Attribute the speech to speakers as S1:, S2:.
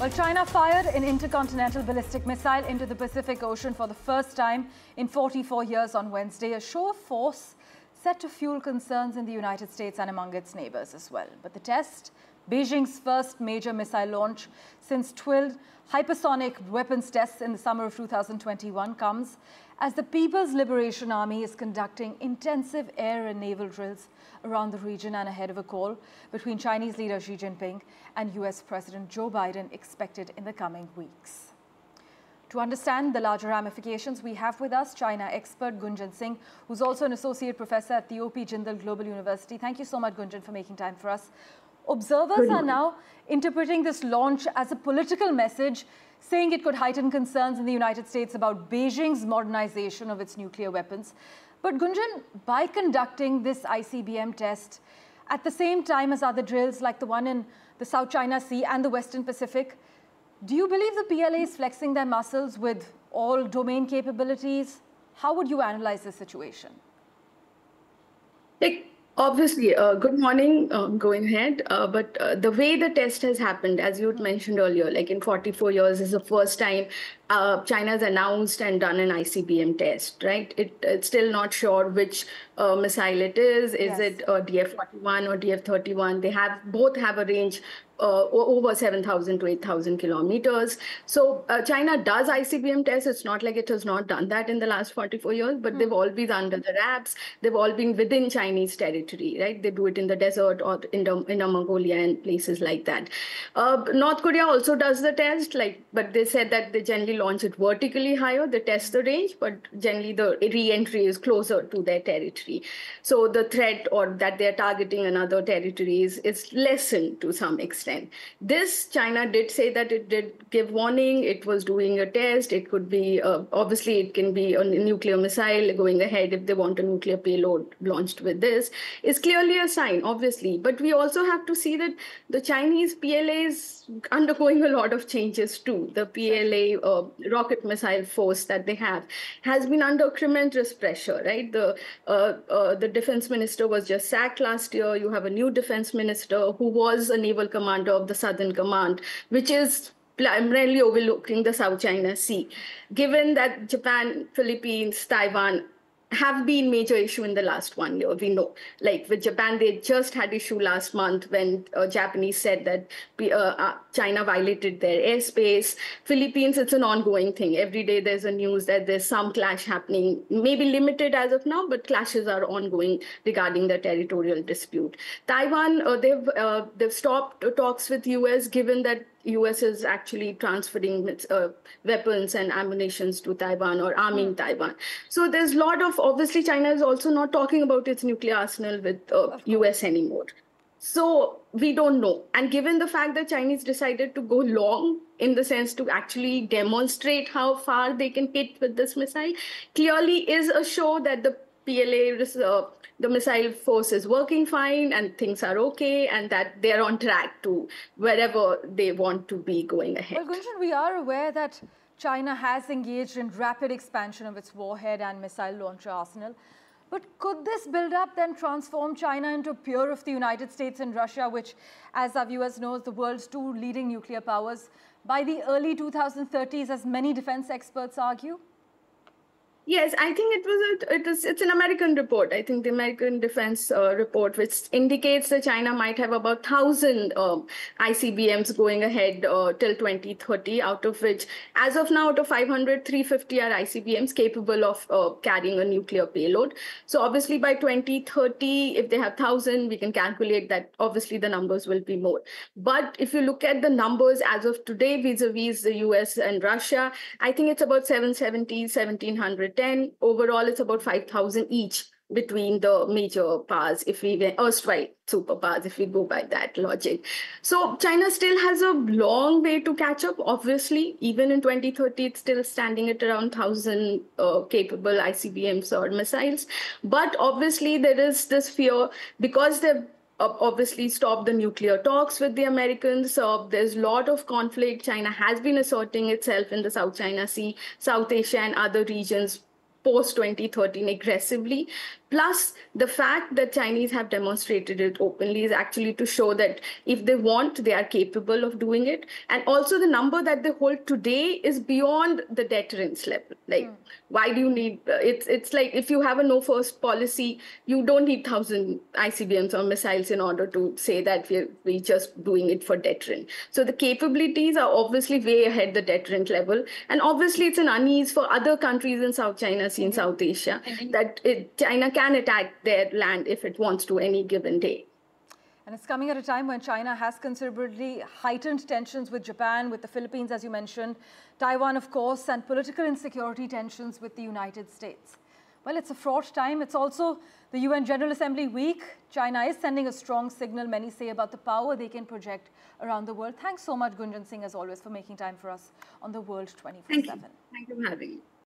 S1: Well, China fired an intercontinental ballistic missile into the Pacific Ocean for the first time in 44 years on Wednesday, a show of force set to fuel concerns in the United States and among its neighbors as well. But the test, Beijing's first major missile launch since twin hypersonic weapons tests in the summer of 2021, comes as the People's Liberation Army is conducting intensive air and naval drills around the region and ahead of a call between Chinese leader Xi Jinping and US President Joe Biden expected in the coming weeks. To understand the larger ramifications, we have with us China expert Gunjan Singh, who's also an associate professor at the O.P. Jindal Global University. Thank you so much, Gunjan, for making time for us. Observers are now interpreting this launch as a political message, saying it could heighten concerns in the United States about Beijing's modernization of its nuclear weapons. But Gunjan, by conducting this ICBM test at the same time as other drills like the one in the South China Sea and the Western Pacific, do you believe the PLA is flexing their muscles with all domain capabilities? How would you analyze this situation?
S2: Obviously, good morning, going ahead. But the way the test has happened, as you mentioned earlier, like in 44 years, is the first time China has announced and done an ICBM test, right? It's still not sure which missile it is. Is it DF-41 or DF-31? They both have a range over 7,000 to 8,000 kilometers. So China does ICBM tests. It's not like it has not done that in the last 44 years, but they've all been under the wraps. They've all been within Chinese territory, right? They do it in the desert or in Mongolia and places like that. North Korea also does the test, but they said that they generally launch it vertically higher. They test the range, but generally the re-entry is closer to their territory. So the threat or that they're targeting another territories is lessened to some extent. This, China did say that it did give warning. It was doing a test. It could be, obviously, it can be a nuclear missile going ahead if they want a nuclear payload launched with this. It's clearly a sign, obviously. But we also have to see that the Chinese PLA is undergoing a lot of changes too. The PLA rocket missile force that they have has been under tremendous pressure, right? The defense minister was just sacked last year. You have a new defense minister who was a naval commander of the Southern Command, which is primarily overlooking the South China Sea. Given that Japan, Philippines, Taiwan have been major issue in the last 1 year, we know. Like with Japan, they just had issue last month when Japanese said that China violated their airspace. Philippines, it's an ongoing thing. Every day there's a news that there's some clash happening, maybe limited as of now, but clashes are ongoing regarding the territorial dispute. Taiwan, they've stopped talks with US, given that US is actually transferring weapons and ammunitions to Taiwan or arming Taiwan. So there's a lot of, obviously China is also not talking about its nuclear arsenal with US anymore. So we don't know. And given the fact that Chinese decided to go long in the sense to actually demonstrate how far they can hit with this missile, clearly is a show that the PLA, the missile force is working fine and things are okay and that they're on track to wherever they want to be going ahead.
S1: Well, Gunjan, we are aware that China has engaged in rapid expansion of its warhead and missile launcher arsenal. But could this build-up then transform China into a peer of the United States and Russia, which, as our viewers know, is the world's two leading nuclear powers, by the early 2030s, as many defense experts argue?
S2: Yes, I think it's an American report. I think the American Defense Report, which indicates that China might have about 1,000 ICBMs going ahead till 2030, out of which, as of now, out of 500, 350 are ICBMs capable of carrying a nuclear payload. So obviously by 2030, if they have 1,000, we can calculate that obviously the numbers will be more. But if you look at the numbers as of today vis-a-vis the US and Russia, I think it's about 770, 1,710. Overall, it's about 5,000 each between the major powers, if we erstwhile superpowers, if we go by that logic. So China still has a long way to catch up. Obviously, even in 2030, it's still standing at around 1,000 capable ICBMs or missiles. But obviously, there is this fear because they've obviously stopped the nuclear talks with the Americans. There's a lot of conflict. China has been asserting itself in the South China Sea, South Asia, and other regions post-2013 aggressively. Plus, the fact that Chinese have demonstrated it openly is actually to show that if they want, they are capable of doing it. And also the number that they hold today is beyond the deterrence level. Like, why do you need, it's like if you have a no first policy, you don't need 1,000 ICBMs or missiles in order to say that we're just doing it for deterrent. So the capabilities are obviously way ahead the deterrent level. And obviously it's an unease for other countries in South China Sea, in South Asia, that China can attack their land if it wants to any given day.
S1: And it's coming at a time when China has considerably heightened tensions with Japan, with the Philippines, as you mentioned, Taiwan, of course, and political insecurity tensions with the United States. Well, it's a fraught time. It's also the UN General Assembly week. China is sending a strong signal, many say, about the power they can project around the world. Thanks so much, Gunjan Singh, as always, for making time for us on The World 24/7.
S2: Thank you for having me.